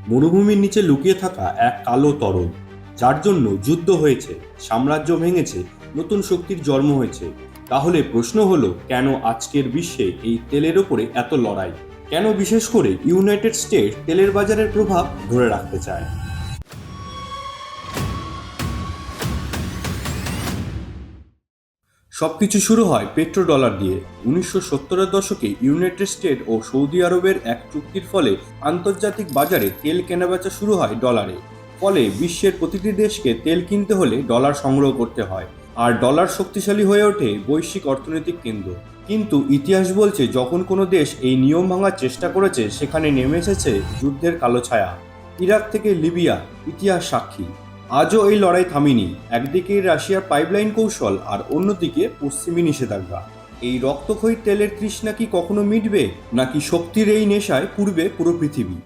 মরুভূমির নিচে লুকিয়ে থাকা এক কালো তরল, যার জন্য যুদ্ধ হয়েছে, সাম্রাজ্য ভেঙেছে, নতুন শক্তির জন্ম হয়েছে। তাহলে প্রশ্ন হলো, কেন আজকের বিশ্বে এই তেলের ওপরে এত লড়াই? কেন বিশেষ করে ইউনাইটেড স্টেট তেলের বাজারের প্রভাব ধরে রাখতে চায়? সবকিছু শুরু হয় পেট্রোডলার দিয়ে। 1970-এর দশকে ইউনাইটেড স্টেট ও সৌদি আরবের এক চুক্তির ফলে আন্তর্জাতিক বাজারে তেল কেনাবেচা শুরু হয় ডলারে। ফলে বিশ্বের প্রতিটি দেশকে তেল কিনতে হলে ডলার সংগ্রহ করতে হয়, আর ডলার শক্তিশালী হয়ে ওঠে বৈশ্বিক অর্থনৈতিক কেন্দ্র। কিন্তু ইতিহাস বলছে, যখন কোনো দেশ এই নিয়ম ভাঙার চেষ্টা করেছে, সেখানে নেমে এসেছে যুদ্ধের কালো ছায়া। ইরাক থেকে লিবিয়া, ইতিহাস সাক্ষী। আজও এই লড়াই থামেনি। একদিকে রাশিয়ার পাইপলাইন কৌশল, আর অন্যদিকে পশ্চিমী নিষেধাজ্ঞা। এই রক্তক্ষয়ী তেলের তৃষ্ণা কি কখনো মিটবে, নাকি শক্তির এই নেশায় পুড়বে পুরো পৃথিবী?